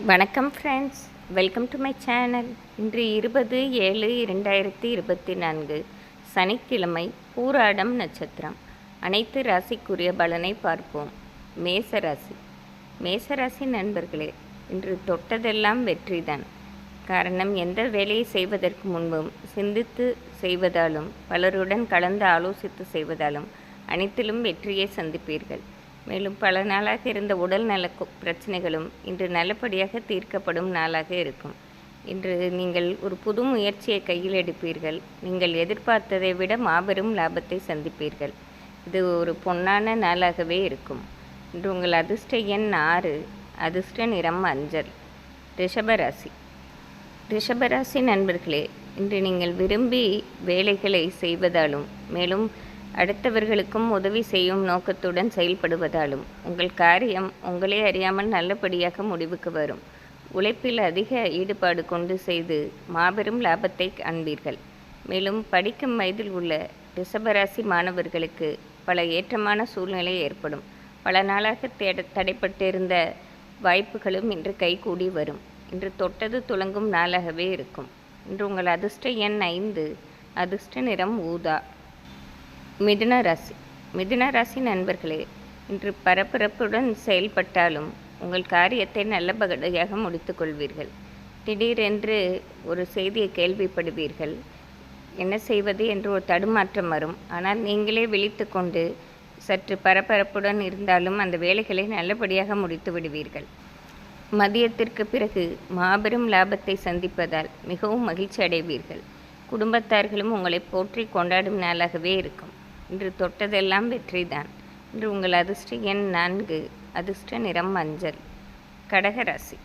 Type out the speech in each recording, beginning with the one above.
வணக்கம் friends, welcome to my channel. இன்று 20/7/2024 சனிக்கிழமை, பூராடம் நட்சத்திரம். அனைத்து ராசிக்குரிய பலனை பார்ப்போம். மேசராசி. மேசராசி நண்பர்களே, இன்று தொட்டதெல்லாம் வெற்றிதான். காரணம், எந்த வேலையை செய்வதற்கு முன்பும் சிந்தித்து செய்வதாலும் பலருடன் கலந்து ஆலோசித்து செய்வதாலும் அனைத்திலும் வெற்றியை சந்திப்பீர்கள். மேலும் பல நாளாக இருந்த உடல் நல பிரச்சனைகளும் இன்று நல்லபடியாக தீர்க்கப்படும் நாளாக இருக்கும். இன்று நீங்கள் ஒரு புது முயற்சியை கையில் எடுப்பீர்கள். நீங்கள் எதிர்பார்த்ததை விட மாபெரும் லாபத்தை சந்திப்பீர்கள். இது ஒரு பொன்னான நாளாகவே இருக்கும். இன்று உங்கள் அதிர்ஷ்ட எண் 6, அதிர்ஷ்ட நிறம் மஞ்சள். ரிஷபராசி. ரிஷபராசி நண்பர்களே, இன்று நீங்கள் விரும்பி வேலைகளை செய்வதாலும் மேலும் அடுத்தவர்களுக்கும் உதவி செய்யும் நோக்கத்துடன் செயல்படுவதாலும் உங்கள் காரியம் உங்களே அறியாமல் நல்லபடியாக முடிவுக்கு வரும். உழைப்பில் அதிக ஈடுபாடு கொண்டு செய்து மாபெரும் லாபத்தை காண்பீர்கள். மேலும் படிக்கும் வயதில் உள்ள ரிஷபராசி மாணவர்களுக்கு பல ஏற்றமான சூழ்நிலை ஏற்படும். பல நாளாக தடைப்பட்டிருந்த வாய்ப்புகளும் இன்று கைகூடி வரும். இன்று தொட்டது துலங்கும் நாளாகவே இருக்கும். இன்று உங்கள் அதிர்ஷ்ட எண் 5, அதிர்ஷ்ட நிறம் ஊதா. மிதுன ராசி. மிதுன ராசி நண்பர்களே, இன்று பரபரப்புடன் செயல்பட்டாலும் உங்கள் காரியத்தை நல்லபடியாக முடித்து கொள்வீர்கள். திடீரென்று ஒரு செய்தியை கேள்விப்படுவீர்கள். என்ன செய்வது என்று ஒரு தடுமாற்றம் வரும். ஆனால் நீங்களே விழித்து கொண்டு சற்று பரபரப்புடன் இருந்தாலும் அந்த வேலைகளை நல்லபடியாக முடித்து விடுவீர்கள். மதியத்திற்கு பிறகு மாபெரும் லாபத்தை சந்திப்பதால் மிகவும் மகிழ்ச்சி அடைவீர்கள். குடும்பத்தார்களும் உங்களை போற்றி கொண்டாடும் நாளாகவே இருக்கும். இன்று தொட்டதெல்லாம் வெற்றிதான். இன்று உங்கள் அதிர்ஷ்ட எண் 4, அதிர்ஷ்ட நிறம் மஞ்சள். கடகராசி.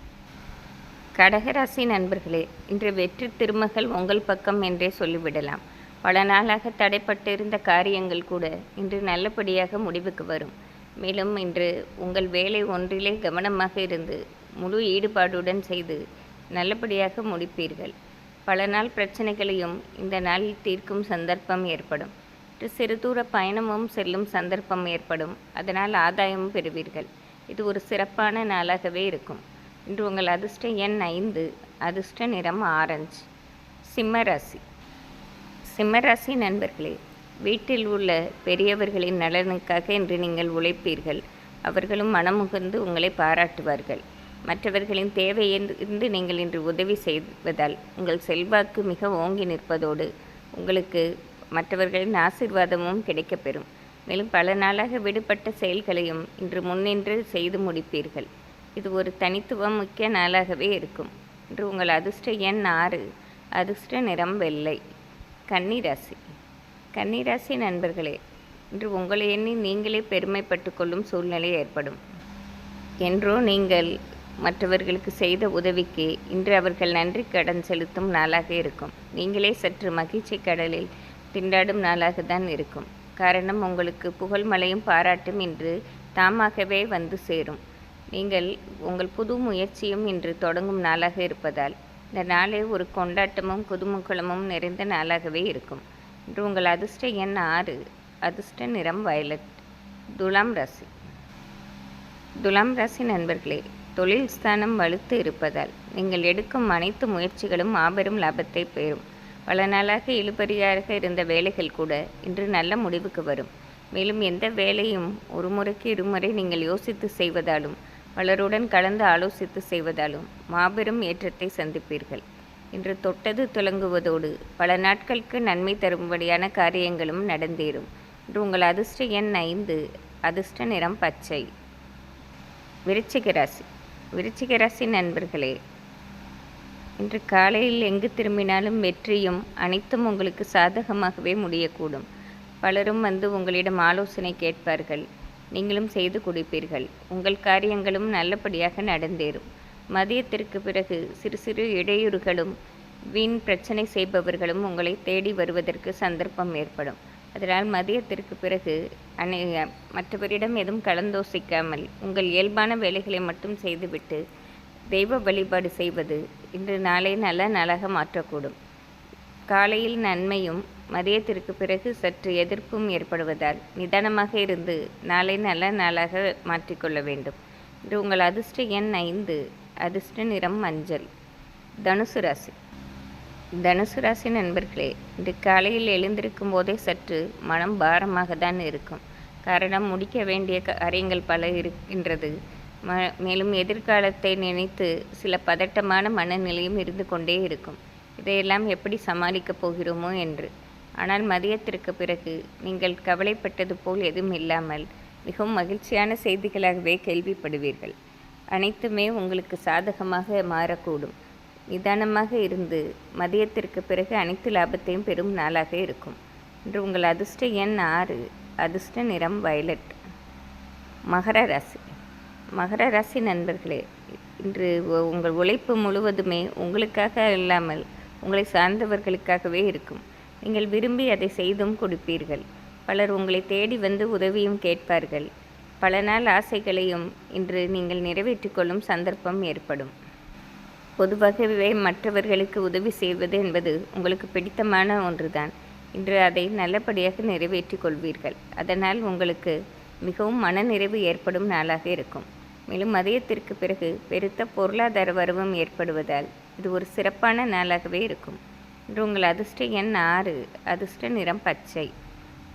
கடகராசி நண்பர்களே, இன்று வெற்றி திருமகள் உங்கள் பக்கம் என்றே சொல்லிவிடலாம். பல நாளாக தடைப்பட்டிருந்த காரியங்கள் கூட இன்று நல்லபடியாக முடிவுக்கு வரும். மேலும் இன்று உங்கள் வேலை ஒன்றிலே கவனமாக இருந்து முழு ஈடுபாடுடன் செய்து நல்லபடியாக முடிப்பீர்கள். பல நாள் பிரச்சனைகளையும் இந்த நாளில் தீர்க்கும் சந்தர்ப்பம் ஏற்படும். சிறு தூர பயணமும் செல்லும் சந்தர்ப்பம் ஏற்படும். அதனால் ஆதாயமும் பெறுவீர்கள். இது ஒரு சிறப்பான நாளாகவே இருக்கும். இன்று உங்கள் அதிர்ஷ்ட எண் 5, அதிர்ஷ்ட நிறம் ஆரஞ்சு. சிம்மராசி. சிம்மராசி நண்பர்களே, வீட்டில் உள்ள பெரியவர்களின் நலனுக்காக இன்று நீங்கள் உழைப்பீர்கள். அவர்களும் மனமுகந்து உங்களை பாராட்டுவார்கள். மற்றவர்களின் தேவையிருந்து நீங்கள் இன்று உதவி செய்வதால் உங்கள் செல்வாக்கு மிக ஓங்கி நிற்பதோடு உங்களுக்கு மற்றவர்களின் ஆசீர்வாதமும் கிடைக்கப்பெறும். மேலும் பல நாளாக விடுபட்ட செயல்களையும் இன்று முன்னின்று செய்து முடிப்பீர்கள். இது ஒரு தனித்துவம் முக்கிய நாளாகவே இருக்கும். இன்று உங்கள் அதிர்ஷ்ட எண் 6, அதிர்ஷ்ட நிறம் வெள்ளை. கன்னிராசி. கன்னிராசி நண்பர்களே, இன்று உங்களை எண்ணி நீங்களே பெருமைப்பட்டு கொள்ளும் சூழ்நிலை ஏற்படும். என்றோ நீங்கள் மற்றவர்களுக்கு செய்த உதவிக்கு இன்று அவர்கள் நன்றி கடன் செலுத்தும் நாளாக இருக்கும். நீங்களே சற்று மகிழ்ச்சி கடலில் திண்டாடும் நாளாக தான் இருக்கும். காரணம், உங்களுக்கு புகழ் மழையும் பாராட்டும் இன்று தாமாகவே வந்து சேரும். நீங்கள் உங்கள் புது முயற்சியும் இன்று தொடங்கும் நாளாக இருப்பதால் இந்த நாளே ஒரு கொண்டாட்டமும் குதூகலமும் நிறைந்த நாளாகவே இருக்கும். இன்று உங்கள் அதிர்ஷ்ட எண் 6, அதிர்ஷ்ட நிறம் வயலட். துலாம் ராசி. துலாம் ராசி நண்பர்களே, தொழில் ஸ்தானம் வலுத்து இருப்பதால் நீங்கள் எடுக்கும் அனைத்து முயற்சிகளும் மாபெரும் லாபத்தை பெறும். பல நாளாக இழுபறியாக இருந்த வேலைகள் கூட இன்று நல்ல முடிவுக்கு வரும். மேலும் எந்த வேலையும் ஒரு முறைக்கு இருமுறை நீங்கள் யோசித்து செய்வதாலும் பலருடன் கலந்து ஆலோசித்து செய்வதாலும் மாபெரும் ஏற்றத்தை சந்திப்பீர்கள். இன்று தொட்டது துலங்குவதோடு பல நாட்களுக்கு நன்மை தரும்படியான காரியங்களும் நடந்தேறும். இன்று உங்கள் அதிர்ஷ்ட எண் 5, அதிர்ஷ்ட நிறம் பச்சை. விருச்சிக ராசி. விருச்சிக ராசி நண்பர்களே, இன்று காலையில் எங்கு திரும்பினாலும் வெற்றியும் அனைத்தும் உங்களுக்கு சாதகமாகவே முடியக்கூடும். பலரும் வந்து உங்களிடம் ஆலோசனை கேட்பார்கள். நீங்களும் செய்து கொடுப்பீர்கள். உங்கள் காரியங்களும் நல்லபடியாக நடந்தேறும். மதியத்திற்கு பிறகு சிறு சிறு இடையூறுகளும் வீண் பிரச்சனை செய்பவர்களும் உங்களை தேடி வருவதற்கு சந்தர்ப்பம் ஏற்படும். அதனால் மதியத்திற்கு பிறகு மற்றவரிடம் எதுவும் கலந்தோசிக்காமல் உங்கள் இயல்பான வேலைகளை மட்டும் செய்துவிட்டு தெய்வ வழிபாடு செய்வது இன்று நாளை நல்ல நாளாக மாற்றக்கூடும். காலையில் நன்மையும் மதியத்திற்கு பிறகு சற்று எதிர்ப்பும் ஏற்படுவதால் நிதானமாக இருந்து நாளை நல்ல நாளாக மாற்றிக்கொள்ள வேண்டும். இன்று உங்கள் அதிர்ஷ்ட எண் 5, அதிர்ஷ்ட நிறம் மஞ்சள். தனுசு ராசி. தனுசு ராசி நண்பர்களே, இன்று காலையில் எழுந்திருக்கும் போதே சற்று மனம் பாரமாக தான் இருக்கும். காரணம், முடிக்க வேண்டிய காரியங்கள் பல இருக்கின்றது. மேலும் எதிர்காலத்தை நினைத்து சில பதட்டமான மனநிலையும் இருந்து கொண்டே இருக்கும். இதையெல்லாம் எப்படி சமாளிக்கப் போகிறோமோ என்று. ஆனால் மதியத்திற்கு பிறகு நீங்கள் கவலைப்பட்டது போல் எதுவும் இல்லாமல் மிகவும் மகிழ்ச்சியான செய்திகளாகவே கேள்விப்படுவீர்கள். அனைத்துமே உங்களுக்கு சாதகமாக மாறக்கூடும். நிதானமாக இருந்து மதியத்திற்கு பிறகு அனைத்து லாபத்தையும் பெறும் நாளாக இருக்கும். இன்று உங்கள் அதிர்ஷ்ட எண் 6. அதிர்ஷ்ட நிறம் வயலட். மகர ராசி. மகர ராசி நண்பர்களே, இன்று உங்கள் உழைப்பு முழுவதுமே உங்களுக்காக இல்லாமல் உங்களை சார்ந்தவர்களுக்காகவே இருக்கும். நீங்கள் விரும்பி அதை செய்தும் கொடுப்பீர்கள். பலர் உங்களை தேடி வந்து உதவியும் கேட்பார்கள். பல நாள் ஆசைகளையும் இன்று நீங்கள் நிறைவேற்றிக் கொள்ளும் சந்தர்ப்பம் ஏற்படும். பொதுவாகவே மற்றவர்களுக்கு உதவி செய்வது என்பது உங்களுக்கு பிடித்தமான ஒன்றுதான். இன்று அதை நல்லபடியாக நிறைவேற்றிக் கொள்வீர்கள். அதனால் உங்களுக்கு மிகவும் மனநிறைவு ஏற்படும் நாளாக இருக்கும். மேலும் மதியத்திற்கு பிறகு பெருத்த பொருளாதார வரவும் ஏற்படுவதால் இது ஒரு சிறப்பான நாளாகவே இருக்கும். இன்று உங்கள் அதிர்ஷ்ட எண் 6. அதிர்ஷ்ட நிறம் பச்சை.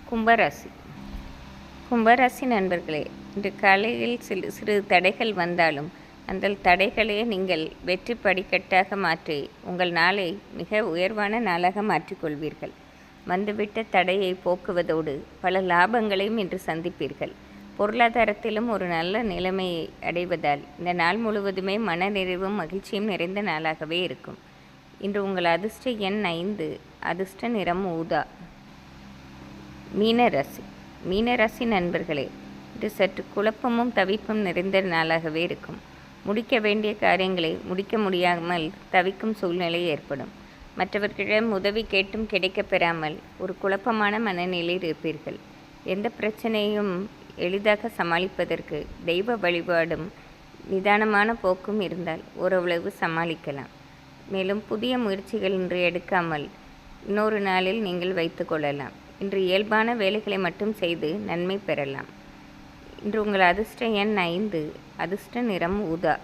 கும்பராசி. கும்பராசி நண்பர்களே, இன்று காலையில் சிறு தடைகள் வந்தாலும் அந்த தடைகளே நீங்கள் வெற்றி படிக்கட்டாக மாற்றி உங்கள் நாளை மிக உயர்வான நாளாக மாற்றிக்கொள்வீர்கள். வந்துவிட்ட தடையை போக்குவதோடு பல லாபங்களையும் இன்று சந்திப்பீர்கள். பொருளாதாரத்திலும் ஒரு நல்ல நிலைமையை அடைவதால் இந்த நாள் முழுவதுமே மனநிறைவும் மகிழ்ச்சியும் நிறைந்த நாளாகவே இருக்கும். இன்று உங்கள் அதிர்ஷ்ட எண் 5. அதிர்ஷ்ட நிறம் ஊதா. மீனராசி. மீனராசி நண்பர்களே, இது சற்று குழப்பமும் தவிப்பும் நிறைந்த நாளாகவே இருக்கும். முடிக்க வேண்டிய காரியங்களை முடிக்க முடியாமல் தவிக்கும் சூழ்நிலை ஏற்படும். மற்றவர்களிடம் உதவி கேட்டும் கிடைக்கப் பெறாமல் ஒரு குழப்பமான மனநிலையில் இருப்பீர்கள். எந்த பிரச்சனையும் எளிதாக சமாளிப்பதற்கு தெய்வ வழிபாடும் நிதானமான போக்கும் இருந்தால் ஓரளவு சமாளிக்கலாம். மேலும் புதிய முயற்சிகள் இன்று எடுக்காமல் இன்னொரு நாளில் நீங்கள் வைத்து கொள்ளலாம். இன்று இயல்பான வேலைகளை மட்டும் செய்து நன்மை பெறலாம். இன்று உங்கள் அதிர்ஷ்ட எண் 5. அதிர்ஷ்ட நிறம் ஊதா.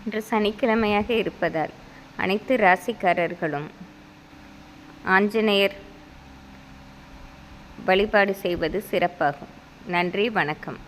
இன்று சனிக்கிழமையாக இருப்பதால் அனைத்து ராசிக்காரர்களும் ஆஞ்சநேயர் வழிபாடு செய்வது சிறப்பாகும். நன்றி, வணக்கம்.